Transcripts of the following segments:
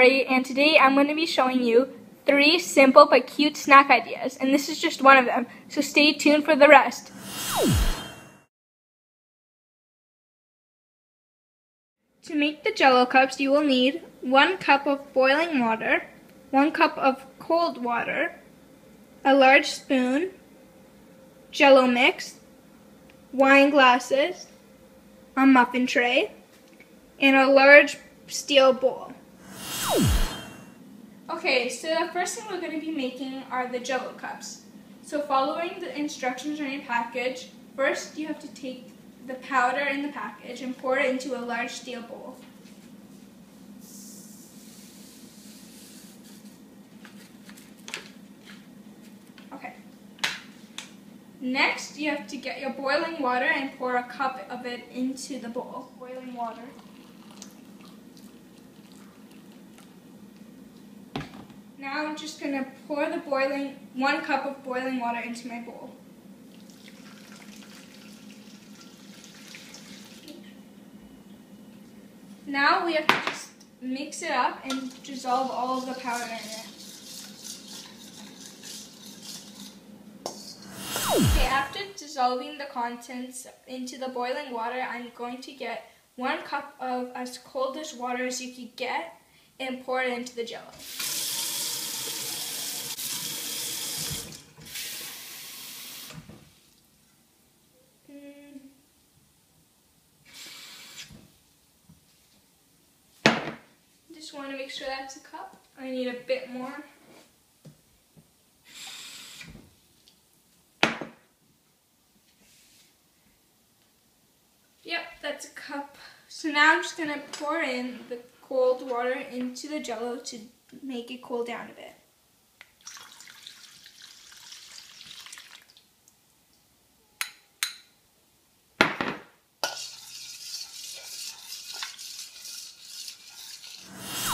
Tori, and today I'm going to be showing you 3 simple but cute snack ideas, and this is just one of them, so stay tuned for the rest. To make the Jell-O cups, you will need 1 cup of boiling water, 1 cup of cold water, a large spoon, Jell-O mix, wine glasses, a muffin tray, and a large steel bowl. Okay, so the first thing we're going to be making are the Jell-O cups. So following the instructions on your package, first you have to take the powder in the package and pour it into a large steel bowl. Okay. Next, you have to get your boiling water and pour a cup of it into the bowl. Boiling water. Now I'm just going to pour the 1 cup of boiling water into my bowl. Now we have to just mix it up and dissolve all of the powder in it. Okay, after dissolving the contents into the boiling water, I'm going to get 1 cup of as cold as water as you could get and pour it into the Jell-O. Just want to make sure that's a cup. I need a bit more. Yep, that's a cup. So now I'm just going to pour in the cold water into the Jell-O to make it cool down a bit.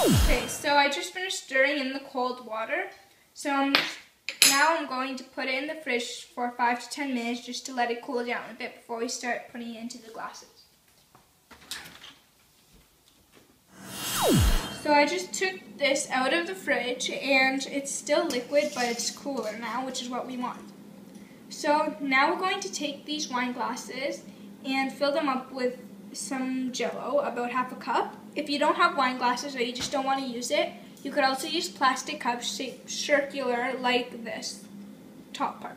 Okay, so I just finished stirring in the cold water. So now I'm going to put it in the fridge for 5 to 10 minutes just to let it cool down a bit before we start putting it into the glasses. So I just took this out of the fridge and it's still liquid, but it's cooler now, which is what we want. So now we're going to take these wine glasses and fill them up with some Jell-O, about half a cup. If you don't have wine glasses or you just don't want to use it, you could also use plastic cups shaped circular like this top part.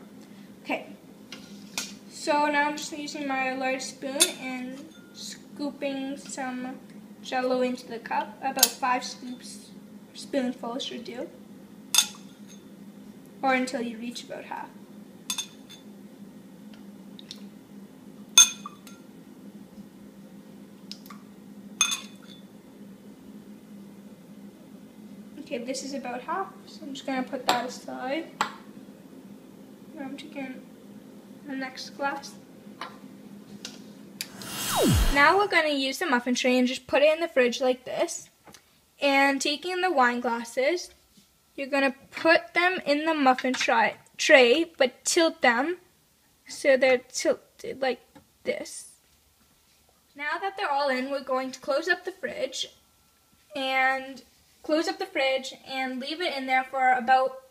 Okay, so now I'm just using my large spoon and scooping some Jell-O into the cup. About 5 spoonfuls should do, or until you reach about half. Okay, this is about half, so I'm just going to put that aside. Now I'm taking the next glass. Now we're going to use the muffin tray and just put it in the fridge like this. And taking the wine glasses, you're going to put them in the muffin tray, but tilt them so they're tilted like this. Now that they're all in, we're going to close up the fridge and leave it in there for about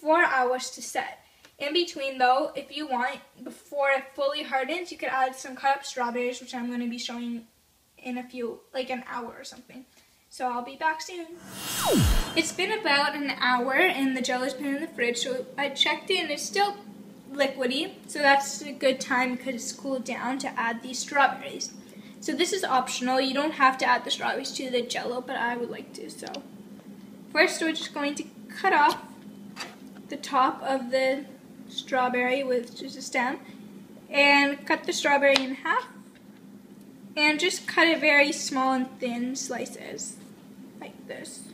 4 hours to set. In between though, if you want, before it fully hardens, you could add some cut up strawberries, which I'm going to be showing in like an hour or something. So I'll be back soon. It's been about an hour and the Jell-O's been in the fridge, so I checked it and it's still liquidy, so that's a good time because it's cooled down to add these strawberries. So this is optional. You don't have to add the strawberries to the Jell-O, but I would like to. So first we're just going to cut off the top of the strawberry with just a stem and cut the strawberry in half and just cut it very small and thin slices like this.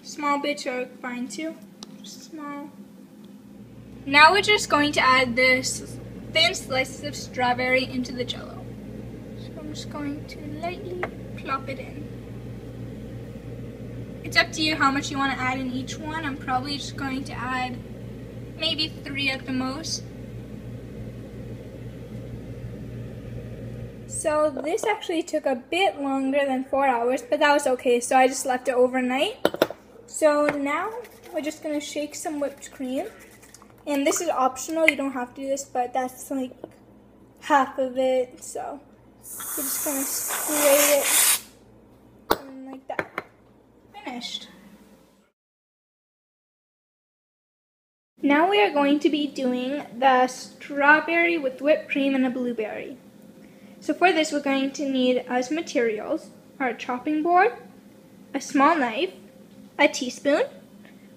Small bits are fine too, just small. Now we're just going to add this thin slices of strawberry into the Jell-O. So I'm just going to lightly plop it in. It's up to you how much you want to add in each one. I'm probably just going to add maybe 3 at the most. So this actually took a bit longer than 4 hours, but that was okay. So I just left it overnight. So now we're just gonna shake some whipped cream. And this is optional, you don't have to do this, but that's like half of it. So we're just gonna spray it in like that. Finished. Now we are going to be doing the strawberry with whipped cream and a blueberry. So for this, we're going to need as materials our chopping board, a small knife, a teaspoon,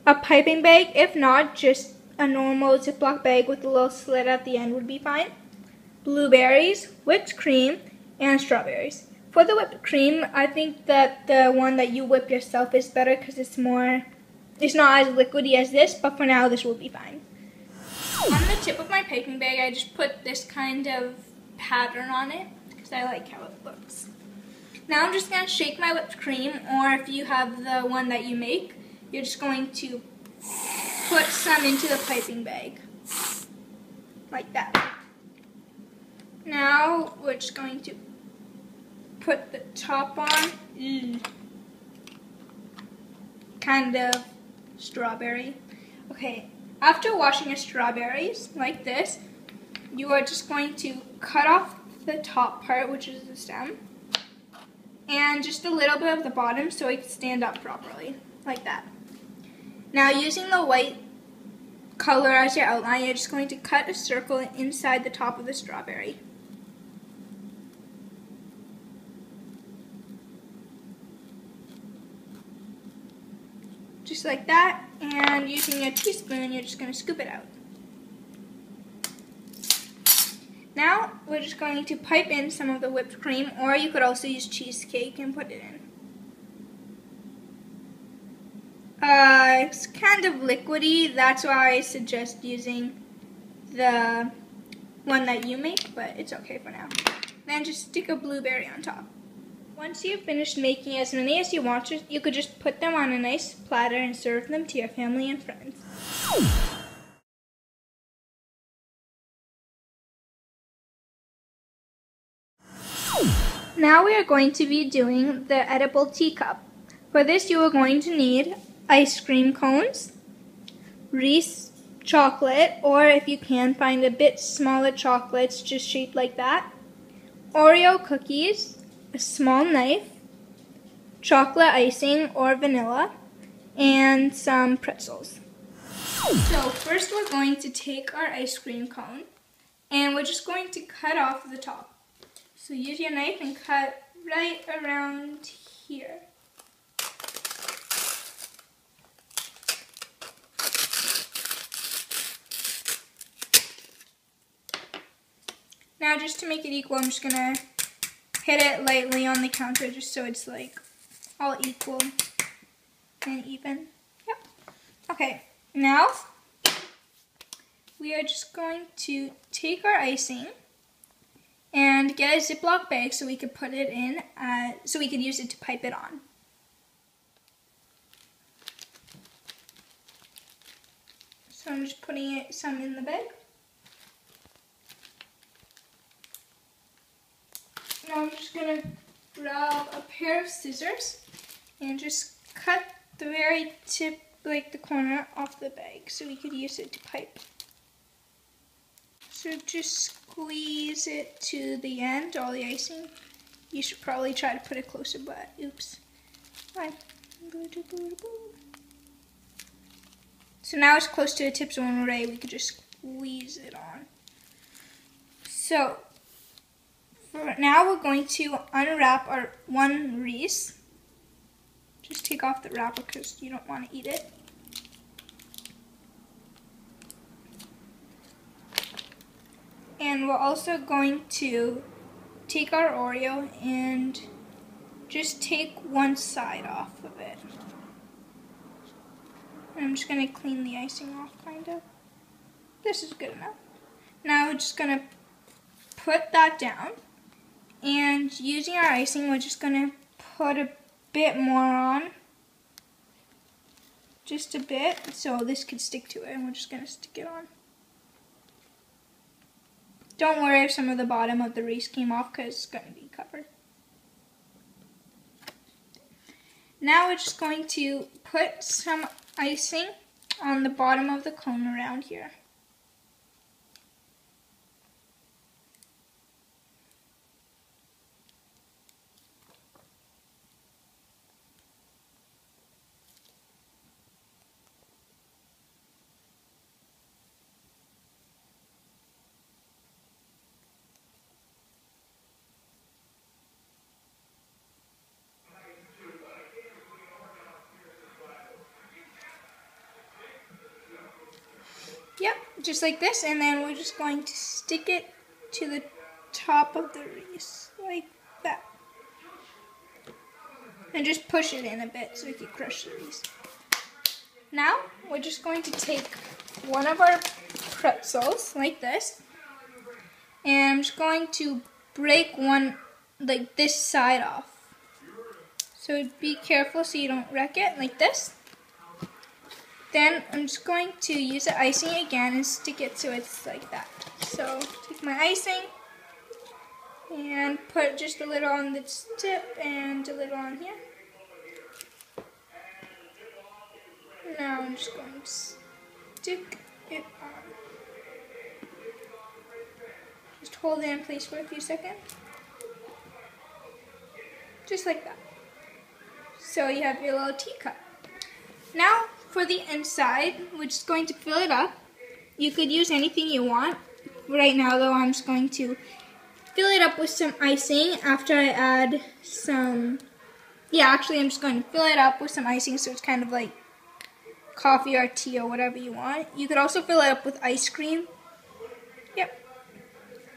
a piping bag. If not, just a normal Ziploc bag with a little slit at the end would be fine. Blueberries, whipped cream, and strawberries. For the whipped cream, I think that the one that you whip yourself is better because it's not as liquidy as this, but for now this will be fine. On the tip of my piping bag, I just put this kind of pattern on it because I like how it looks. Now I'm just going to shake my whipped cream, or if you have the one that you make, you're just going to put some into the piping bag, like that. Now we're just going to put the top on, kind of strawberry. Okay, after washing your strawberries, like this, you are just going to cut off the top part, which is the stem, and just a little bit of the bottom so it can stand up properly, like that. Now using the white color as your outline, you're just going to cut a circle inside the top of the strawberry. Just like that, and using a teaspoon, you're just going to scoop it out. Now, we're just going to pipe in some of the whipped cream, or you could also use cheesecake and put it in. It's kind of liquidy, that's why I suggest using the one that you make, but it's okay for now. Then just stick a blueberry on top. Once you've finished making as many as you want, you could just put them on a nice platter and serve them to your family and friends. Now we are going to be doing the edible teacup. For this, you are going to need ice cream cones, Reese chocolate, or if you can find a bit smaller chocolates just shaped like that, Oreo cookies, a small knife, chocolate icing or vanilla, and some pretzels. So first we're going to take our ice cream cone and we're just going to cut off the top. So use your knife and cut right around here. Now just to make it equal, I'm just going to hit it lightly on the counter just so it's like all equal and even. Yep. Okay, now we are just going to take our icing and get a Ziploc bag so we could put it in, so we could use it to pipe it on. So I'm just putting some in the bag. Now I'm just going to grab a pair of scissors and just cut the very tip, like the corner, off the bag so we could use it to pipe. So just squeeze it to the end, all the icing. You should probably try to put it closer, but oops. Fine. So now it's close to the tip, so when we're ready, we could just squeeze it on. So now we're going to unwrap our one Reese. Just take off the wrapper because you don't want to eat it. And we're also going to take our Oreo and just take one side off of it. And I'm just going to clean the icing off, kind of. This is good enough. Now we're just going to put that down. And using our icing, we're just going to put a bit more on. Just a bit, so this could stick to it. And we're just going to stick it on. Don't worry if some of the bottom of the wreath came off because it's going to be covered. Now we're just going to put some icing on the bottom of the cone around here. Yep, just like this, and then we're just going to stick it to the top of the wreath, like that. And just push it in a bit so we can crush the wreath. Now, we're just going to take one of our pretzels, like this, and I'm just going to break one, like this side off. So be careful so you don't wreck it, like this. Then I'm just going to use the icing again and stick it so it's like that. So take my icing and put just a little on this tip and a little on here. Now I'm just going to stick it on. Just hold it in place for a few seconds. Just like that. So you have your little teacup. Now for the inside, we're just going to fill it up. You could use anything you want. Right now though, I'm just going to fill it up with some icing after I add some, I'm just going to fill it up with some icing so it's kind of like coffee or tea or whatever you want. You could also fill it up with ice cream. Yep.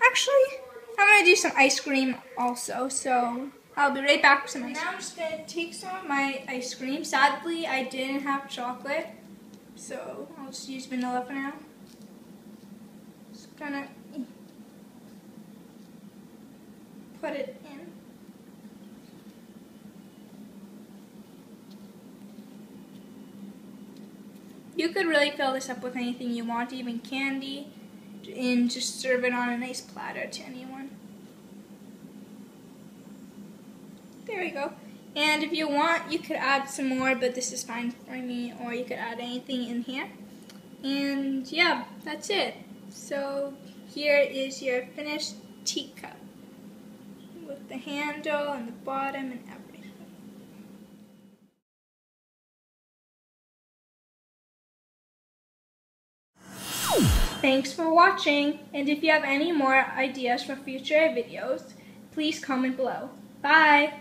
Actually, I'm going to do some ice cream also, so I'll be right back with some ice cream. Now I'm just going to take some of my ice cream. Sadly, I didn't have chocolate, so I'll just use vanilla for now. Just going to put it in. You could really fill this up with anything you want, even candy, and just serve it on a nice platter to anyone. There we go. And if you want, you could add some more, but this is fine for me, or you could add anything in here. And yeah, that's it. So here is your finished teacup with the handle and the bottom and everything. Thanks for watching, and if you have any more ideas for future videos, please comment below. Bye!